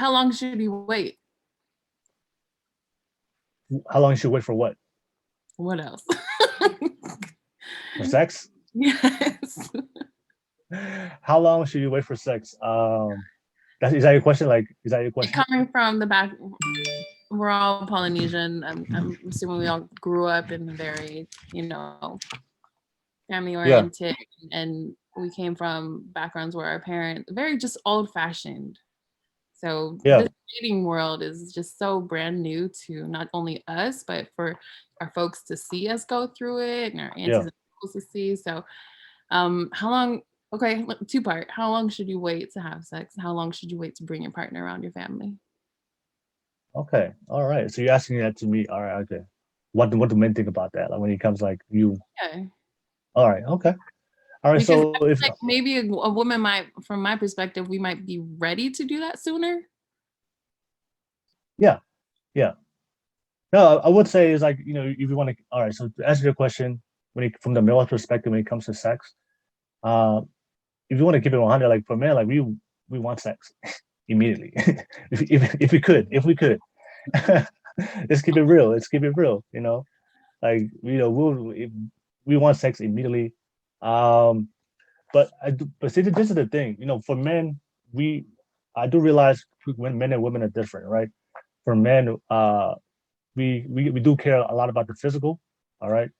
how long should you wait? How long should you wait for what? What else? For sex? Yes. How long should you wait for sex? Is that your question? Like, is that your question? Coming from the back, we're all Polynesian. I'm assuming we all grew up in very, family Yeah, oriented, and we came from backgrounds where our parents very just old fashioned. So yeah, this dating world is just so brand new to not only us, but for our folks to see us go through it and our yeah. aunties and uncles to see. So how long, okay, two part. How long should you wait to have sex? How long should you wait to bring your partner around your family? Okay, all right. So you're asking that to me. All right, okay. What do men think about that? Like when it comes like you. Yeah. All right, okay. All right. Because So I if feel like maybe a woman might, from my perspective, we might be ready to do that sooner. yeah, yeah. No, I would say is like, if you want to, all right. So to answer your question, from the male perspective, when it comes to sex, uh, if you want to keep it 100, like for men, like we want sex immediately, if we could, let's keep it real. Let's keep it real. Like we want sex immediately. Um, but see, this is the thing. For men, we I do realize when men and women are different, right? For men, we do care a lot about the physical, all right.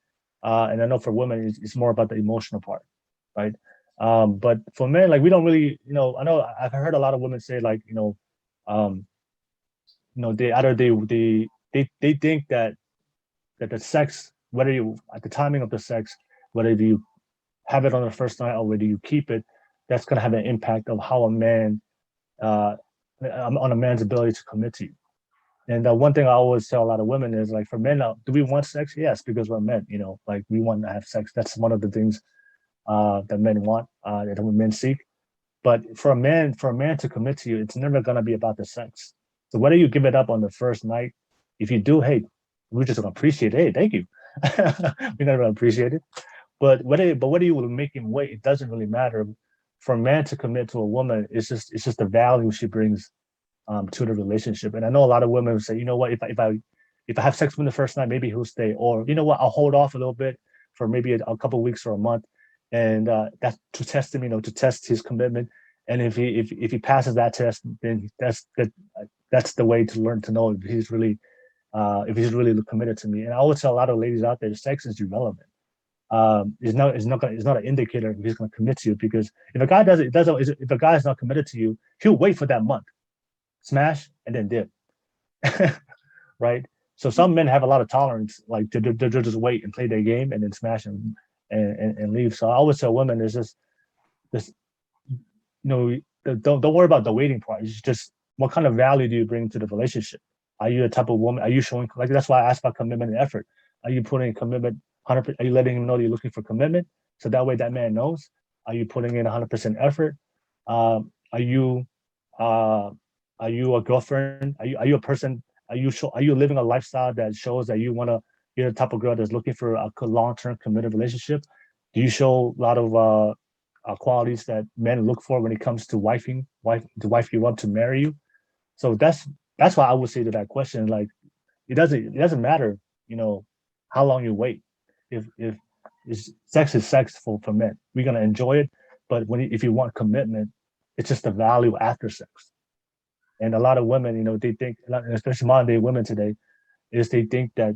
And I know for women, it's more about the emotional part, right? But for men, like we don't really, I know I've heard a lot of women say like, um, they either they think that the sex, whether you at the timing of the sex, whether you have it on the first night or whether you keep it, that's gonna have an impact of how a man uh on a man's ability to commit to you. And one thing I always tell a lot of women is like, for men, do we want sex? Yes, because we're men. Like we want to have sex. That's one of the things that men want, that men seek. But for a man to commit to you, it's never gonna be about the sex. So whether you give it up on the first night, if you do, hey, we're just gonna appreciate it. Hey, thank you. We're never gonna appreciate it. But whether you will make him wait, it doesn't really matter. For a man to commit to a woman, it's just the value she brings to the relationship. And I know a lot of women say, you know what, if I have sex with him the first night, maybe he'll stay, or you know what, I'll hold off a little bit for maybe a couple of weeks or a month, and that's to test him, to test his commitment. And if he passes that test, then that's the way to learn to know if he's really committed to me. And I always tell a lot of ladies out there, sex is irrelevant. It's not an indicator if he's going to commit to you, because if a guy if a guy is not committed to you, he'll wait for that month, smash, and then dip. Right? So some men have a lot of tolerance, like they'll just wait and play their game and then smash and leave. So I always tell women, there's this don't worry about the waiting part. It's just what kind of value do you bring to the relationship? Are you a type of woman? Are you showing, like, that's why I asked about commitment and effort. Are you putting commitment 100%? Are you letting him know that you're looking for commitment? So that way that man knows. Are you putting in 100% effort? Are you uh, are you a girlfriend? Are you a person? Are you living a lifestyle that shows that you're the type of girl that's looking for a long-term committed relationship? Do you show a lot of qualities that men look for when it comes to to wife you up, to marry you? So that's why I would say to that question, like, it doesn't matter, how long you wait. If sex is sex for men, we're gonna enjoy it. But if you want commitment, it's just the value after sex. And a lot of women, they think, especially modern day women today, is they think that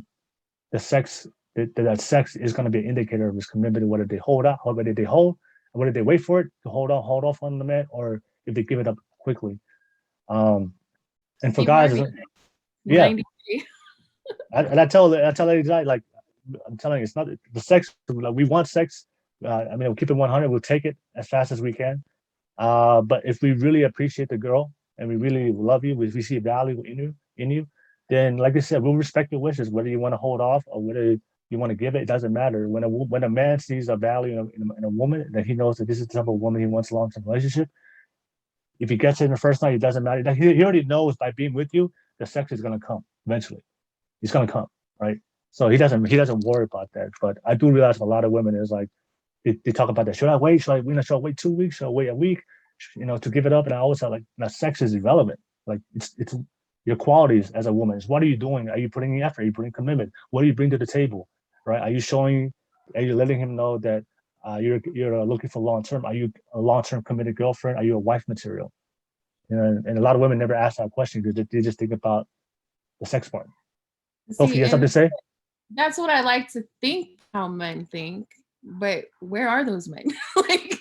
the sex that sex is going to be an indicator of his commitment, whether they hold out, or whether they wait for it to hold off on the man, or if they give it up quickly. Um, and for You guys, heard me. yeah, 90. and I tell ladies, like, I'm telling you, it's not the sex. Like, we want sex. I mean, we'll keep it 100. We'll take it as fast as we can. But if we really appreciate the girl and we really love you, if we see value in you, then, like I said, we'll respect your wishes. Whether you want to hold off or whether you want to give it doesn't matter. When a man sees a value in a woman, that he knows that this is the type of woman he wants a long term relationship. If he gets it in the first night, it doesn't matter. Like, he already knows by being with you, the sex is gonna come eventually. It's gonna come, right? So he doesn't worry about that. But I do realize a lot of women is like, they talk about that. Should I wait? Should I wait 2 weeks? Should I wait a week? To give it up? And I always say, like, now sex is irrelevant. Like it's your qualities as a woman. It's what are you doing? Are you putting in effort? Are you putting commitment? What do you bring to the table? Right? Are you showing? Are you letting him know that you're looking for long term? Are you a long term committed girlfriend? Are you a wife material? You know, and a lot of women never ask that question because they just think about the sex part. Tofi, See, you have something to and say? that's what I like to think how men think, but where are those men? like,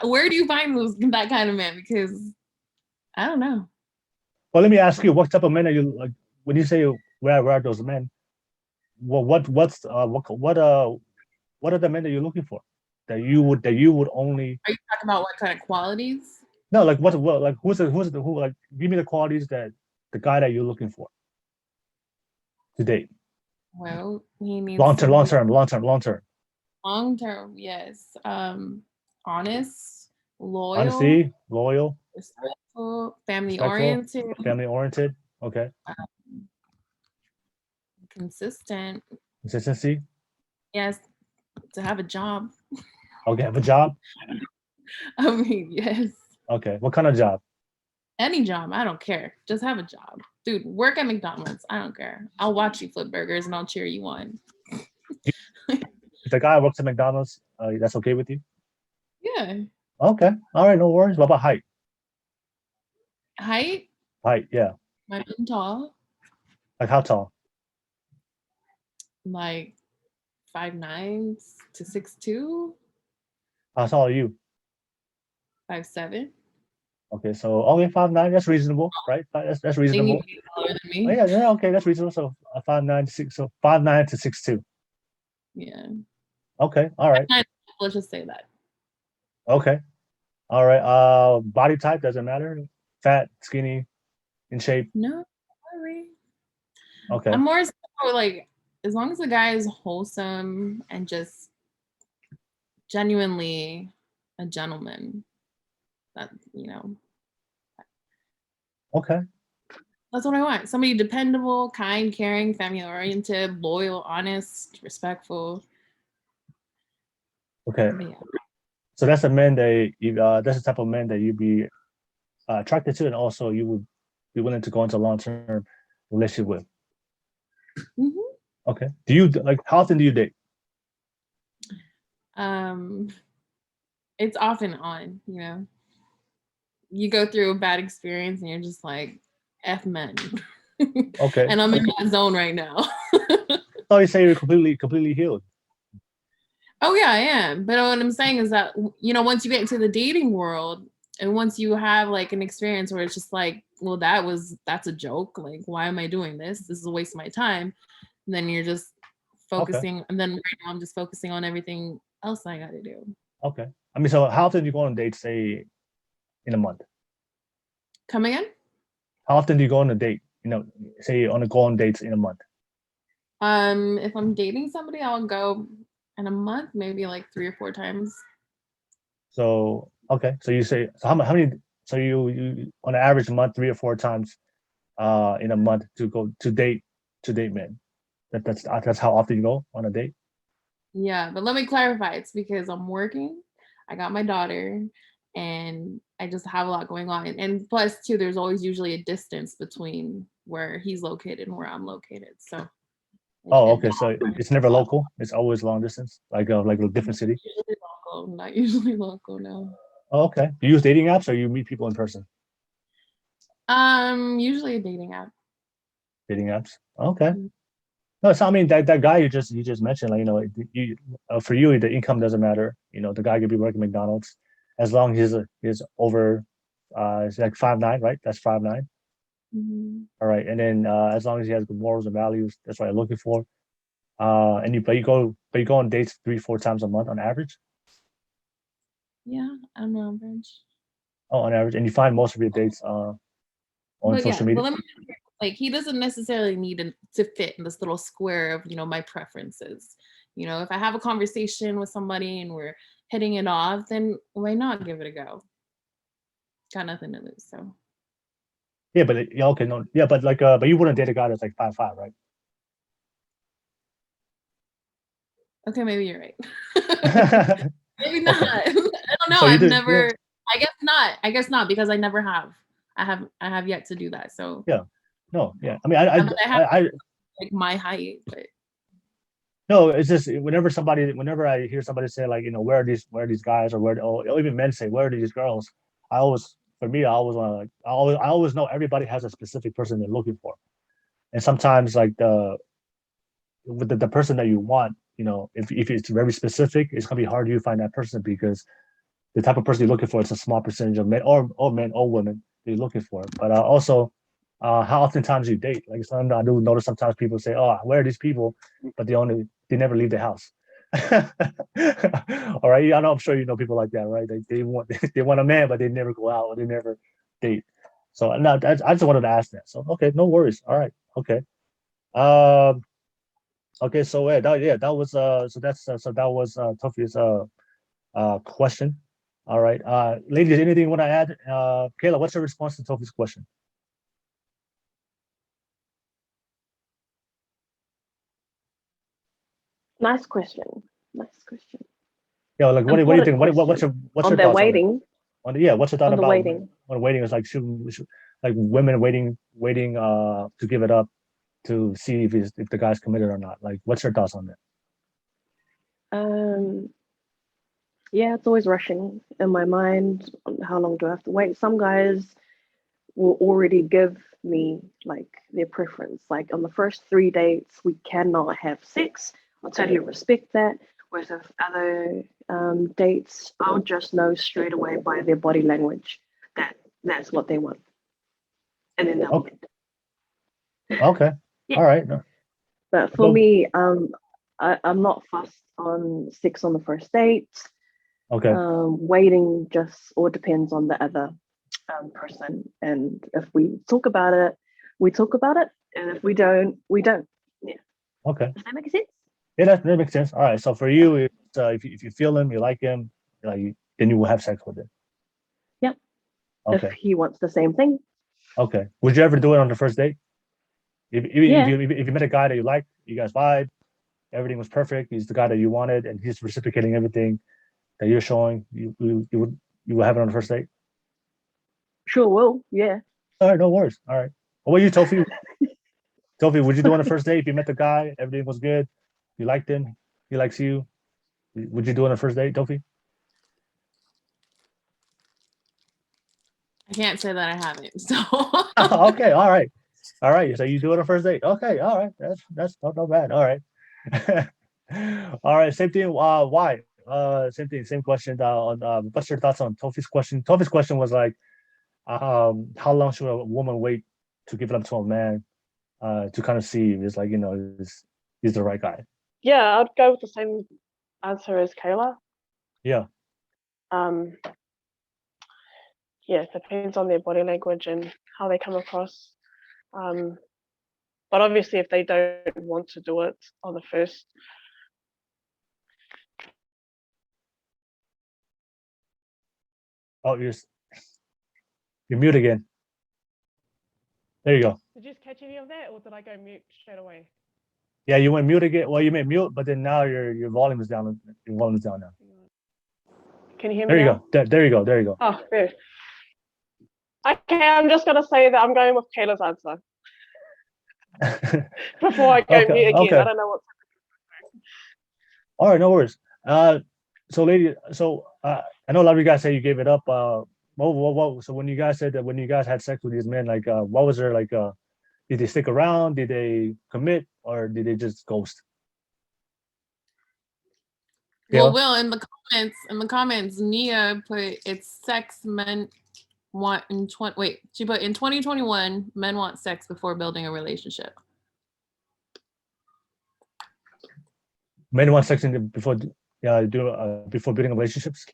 where do you find that kind of man? Because I don't know. Well, let me ask you, what type of men are you like when you say where are those men? What are the men that you're looking for that you would only Are you talking about what kind of qualities? no like what like who like give me the qualities that the guy that you're looking for to date Well, he needs to be long term long term, yes. Honest, loyal, honesty loyal respectful, family respectful oriented, family oriented okay um, consistent. consistency Yes, to have a job. okay have a job I mean, yes. okay what kind of job Any job, I don't care. Just have a job. Dude, work at McDonald's. I don't care. I'll watch you flip burgers and I'll cheer you on. if the guy works at McDonald's that's okay with you Yeah. okay all right no worries what about Height, height yeah I'm tall, like how tall like 5'9" to 6'2", how tall are you 5'7". okay so only 5'9" that's reasonable right that's They need reasonable to be taller than oh, me. yeah, okay, that's reasonable. So 5'9" to 6, so 5'9" to 6'2". Yeah. Okay, all right, 5'9", let's just say that. okay, all right. Body type doesn't matter. Fat, skinny, in shape. No, sorry. Okay, I'm more so like, as long as the guy is wholesome and just genuinely a gentleman, that, okay, that's what I want. Somebody dependable, kind, caring, family oriented, loyal, honest, respectful. okay. But yeah. So that's the man that that's the type of man that you'd be attracted to, and also you would be willing to go into a long term relationship with. Hmm. Okay. Do you like how often do you date? Um, it's off and on. You go through a bad experience and you're just like, F men. Okay. And I'm in that zone right now. So you say you're completely healed. Oh yeah, I am. But what I'm saying is that, once you get into the dating world and once you have like an experience where it's just like, well, that's a joke. Like, why am I doing this? This is a waste of my time. And then you're just Okay. focusing. And then right now I'm just focusing on everything else I got to do. Okay. I mean, so how often do you go on dates, say, in a month? Come again? How often do you go on a date? Say on a go on dates in a month. If I'm dating somebody, I'll go in a month, maybe like 3 or 4 times. So okay, so you say so how many? So you on an average month 3 or 4 times in a month to go to date men. That's how often you go on a date. Yeah, but let me clarify. It's because I'm working. I got my daughter, and I just have a lot going on. And plus, too, there's always usually a distance between where he's located and where I'm located. So I Oh, can't okay. do So it's never local. It's always long distance, like a different city. usually local, not usually local, no. Oh, okay. Do you use dating apps or you meet people in person? Usually a dating app. Dating apps. Okay. Mm. No, so I mean that guy you just mentioned, like you for you the income doesn't matter. The guy could be working McDonald's as long as he's over it's like 5'9", right? That's 5'9". Mhm. All right, and then as long as he has good morals and values, that's what I'm looking for. And you go on dates 3 4 times a month on average. Yeah, on average. Oh, on average, and you find most of your dates on But yeah, social but media. let me like he doesn't necessarily need to fit in this little square of my preferences. If I have a conversation with somebody and we're hitting it off, then why not give it a go? Got nothing to lose. So Yeah, but yeah, okay, no, yeah, but like but you wouldn't date a guy that's like 5'5", right? okay, maybe you're right. Maybe not. Okay, I don't know. so you I've did, yeah. never. I guess not. I guess not because I never have. I have yet to do that. So Yeah. No, yeah. I mean, I have I like my height, but no, it's just whenever I hear somebody say like, where are these guys, or even men say, where are these girls? For me, I always want to like, I always know everybody has a specific person they're looking for. And sometimes like with the person that you want, if it's very specific, it's gonna be hard to find that person because the type of person you're looking for is a small percentage of men or women that you're looking for. But also, how oftentimes you date. Like sometimes I do notice sometimes people say, "Oh, where are these people?" But they never leave the house. All right, I know. I'm sure you know people like that, right? They want they want a man, but they never go out or they never date. So no, I just wanted to ask that. So okay, no worries. All right, okay. Um, okay, so that was so that was Tofi's question. All right. Ladies, anything you want to add? Kayla, what's your response to Tofi's question? Nice question. Nice question. Yeah, like what do you Important think? question. What's On your the thoughts on it? waiting, What's your thought on the about waiting. when waiting is like should like women waiting to give it up to see if the guy's committed or not? Like, what's your thoughts on that? Um, yeah, it's always rushing in my mind. On how long do I have to wait? Some guys will already give me like their preference. Like on the first 3 dates, we cannot have sex. I'll totally respect that. Whereas with other dates, I'll just know straight away by their body language that that's what they want, and then they'll Okay, get okay, yeah. all right. No. But for Well, me, I'm not fussed on sex on the first date. okay, Waiting just all depends on the other person. And if we talk about it, we talk about it. And if we don't, we don't. Yeah. okay. Does that make sense? Yeah, that makes sense. All right. So for you, it's, if you feel him, you like him, like then you will have sex with him. Yeah. If Okay, he wants the same thing. okay. Would you ever do it on the first date? Yeah. If you met a guy that you like, you guys vibe, everything was perfect. He's the guy that you wanted, and he's reciprocating everything that you're showing. You would have it on the first date. Sure will. Yeah. All right, no worries. All right. What about you, Tofi? Tofi, would you do on the first date if you met the guy, everything was good, you liked him, he likes you? Would you do on the first date, Tofi? I can't say that I haven't. So Okay, all right. So you do it on the first date. Okay, all right. That's not bad. All right. All right. Same thing. Why? Same thing. Same question. What's your thoughts on Tofi's question? Tofi's question was like, how long should a woman wait to give it up to a man, to kind of see if it's like he's the right guy? Yeah, I'd go with the same answer as Kayla. Yeah. Um, yeah, it depends on their body language and how they come across. But obviously, if they don't want to do it on the first, Oh, you're mute again. There you go. did you catch any of that, or did I go mute straight away? Yeah, you went mute again. Well, you made mute, but then now your volume is down. Your volume is down now. Can you hear me There you now? go. There you go. There you go. Oh, good. Okay, I'm just gonna say that I'm going with Kayla's answer before I go mute again. Okay. I don't know what. All right, no worries. I know a lot of you guys say you gave it up. So when you guys said that when you guys had sex with these men, like, what was there like? Did they stick around? Did they commit, or did they just ghost? well, Yeah. Will, in the comments, Nia put it's sex men want in 20 wait, she put in 2021, men want sex before building a relationship. Men want sex before before building relationships.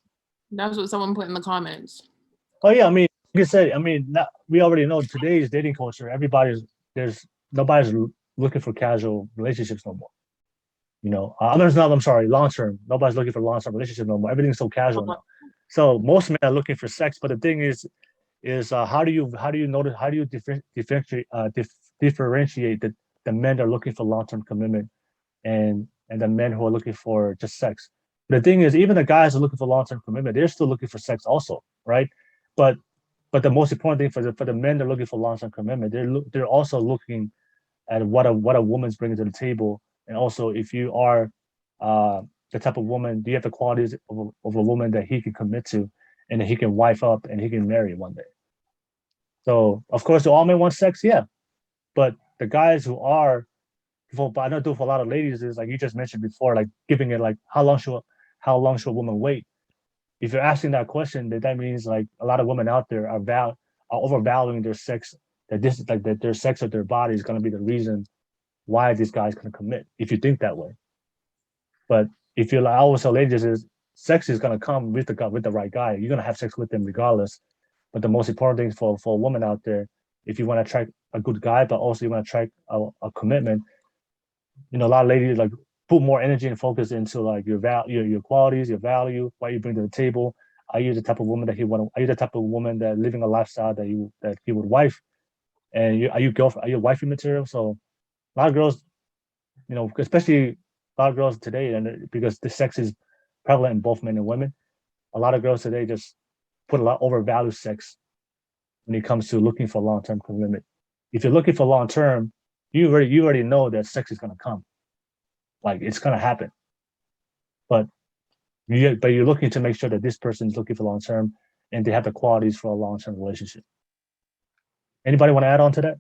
That's what someone put in the comments. Oh yeah, I mean, like I said, we already know today's dating culture. Nobody's looking for casual relationships no more. I'm sorry, long term. Nobody's looking for long term relationships no more. Everything's so casual now. So most men are looking for sex, but the thing is how do you notice differentiate the men that are looking for long term commitment and the men who are looking for just sex. The thing is, even the guys who are looking for long term commitment, they're still looking for sex also, right? But But the most important thing for the men that are looking for long-term commitment, they're also looking at what a woman's bringing to the table, and also if you are the type of woman, do you have the qualities of a woman that he can commit to, and that he can wife up and he can marry one day. So of course, do all men want sex? Yeah, but the guys who are, but I know for a lot of ladies is like you just mentioned before, like giving it like how long should a woman wait? If you're asking that question, that means like a lot of women out there are overvaluing their sex. That this like that their sex or their body is going to be the reason why this guy's going to commit. If you think that way, but if you're like, I always tell ladies is sex is going to come with the right guy. You're going to have sex with him regardless. But the most important thing for a woman out there, if you want to attract a good guy, but also you want to attract a commitment, a lot of ladies like put more energy and focus into like your qualities, your value, what you bring to the table. Are you the type of woman that he want? Are you the type of woman that living a lifestyle that he would wife? And are you wifey material? So a lot of girls, especially a lot of girls today, and because the sex is prevalent in both men and women, a lot of girls today just put a lot overvalue sex when it comes to looking for long-term commitment. If you're looking for long-term, you already know that sex is gonna come, like it's gonna happen. But you're looking to make sure that this person is looking for long-term and they have the qualities for a long-term relationship. Anybody want to add on to that?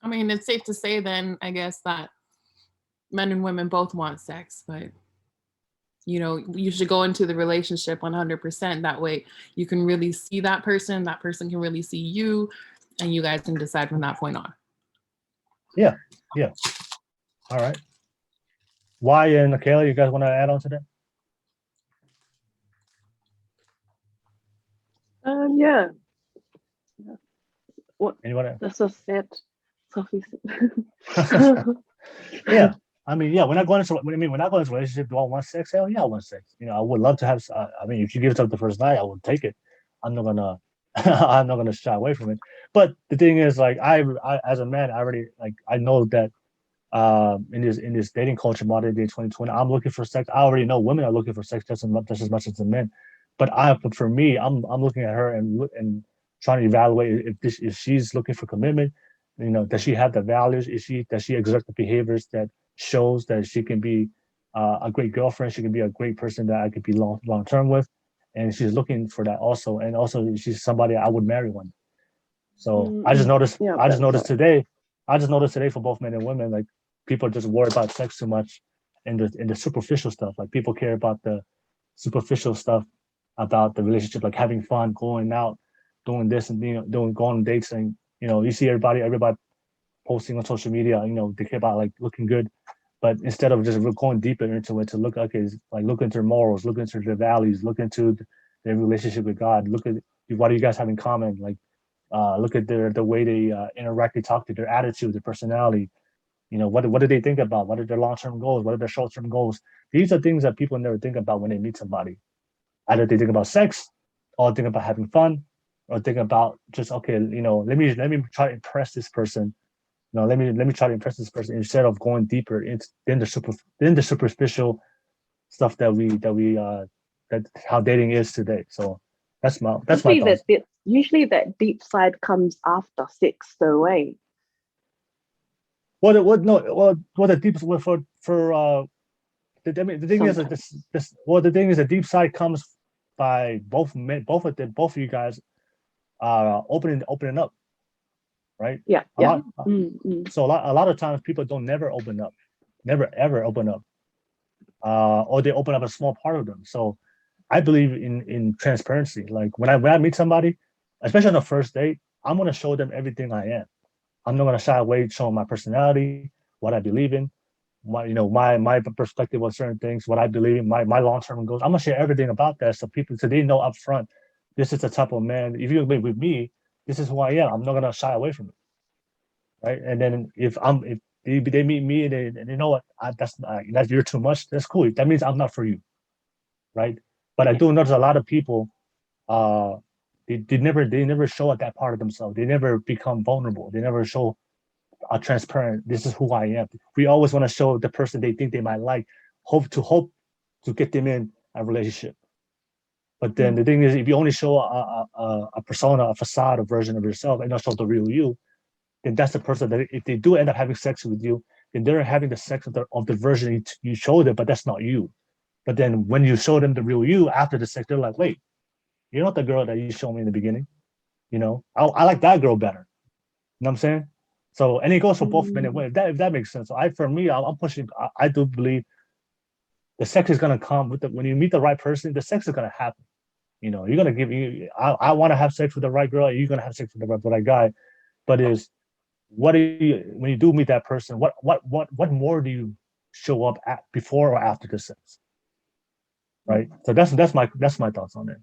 I mean, it's safe to say then, I guess, that men and women both want sex, but you should go into the relationship 100%. That way you can really see that person can really see you, and you guys can decide from that point on. Yeah. All right. Why and Kayla, you guys want to add on to that? Yeah. What? Anybody? That's so sad. Tofi. Yeah. I mean, yeah, we're not going into a relationship. Do I want sex? Hell yeah, I want sex. I would love to have. I mean, if you give it up the first night, I would take it. I'm not gonna, I'm not gonna shy away from it. But the thing is, like, I as a man, I already like I know that in this dating culture, modern day 2020, I'm looking for sex. I already know women are looking for sex just as much as the men. But for me, I'm looking at her and trying to evaluate if she's looking for commitment. Does she have the values? Does she exert the behaviors that shows that she can be a great girlfriend? She can be a great person that I could be long term with, and she's looking for that also. And also, she's somebody I would marry one. So I just noticed. Yeah, I just noticed today. I just noticed today for both men and women, like people just worry about sex too much, and the superficial stuff. Like people care about the superficial stuff about the relationship, like having fun, going out, doing this and going on dates, and you see everybody posting on social media, they care about like looking good, but instead of just going deeper into it to look into their morals, look into their values, look into their relationship with God, look at what do you guys have in common, like look at the way they interact, they talk to their attitude, their personality, what do they think about, what are their long-term goals, what are their short-term goals. These are things that people never think about when they meet somebody. Either they think about sex, or think about having fun, or think about just let me try to impress this person. Let me try to impress this person instead of going deeper into the superficial stuff that how dating is today. So that's my thoughts. Usually that deep side comes after sex, though, eh? What the deepest for the thing is that the thing is the deep side comes by both of you guys opening up, right? Yeah. So a lot of times people don't never ever open up, or they open up a small part of them. So I believe in transparency. Like when I meet somebody, especially on the first date, I'm gonna show them everything I am. I'm not gonna shy away showing my personality, what I believe in, my perspective on certain things, what I believe in, my long-term goals. I'm gonna share everything about that so they know up front, this is the type of man. If you're with me, this is who I am. I'm not gonna shy away from it, right? And then if they meet me and they know what that's you're too much, that's cool. That means I'm not for you, right? But I do notice a lot of people, they never show that part of themselves. They never become vulnerable. They never show a transparent. This is who I am. We always want to show the person they think they might like, hope to get them in a relationship. But then the thing is, if you only show a persona, a facade, a version of yourself, and not show the real you, then that's the person that if they do end up having sex with you, then they're having the sex of the version you showed them, but that's not you. But then when you show them the real you after the sex, they're like, wait, you're not the girl that you showed me in the beginning. You know, I like that girl better. You know what I'm saying? So, and it goes for both men and women. If that makes sense. So for me, I'm pushing. I do believe the sex is gonna come with when you meet the right person. The sex is gonna happen. You know, you're gonna give you. I want to have sex with the right girl. You're gonna have sex with the right guy. But what do you when you do meet that person? What more do you show up at before or after the sex? Right. So that's my thoughts on it.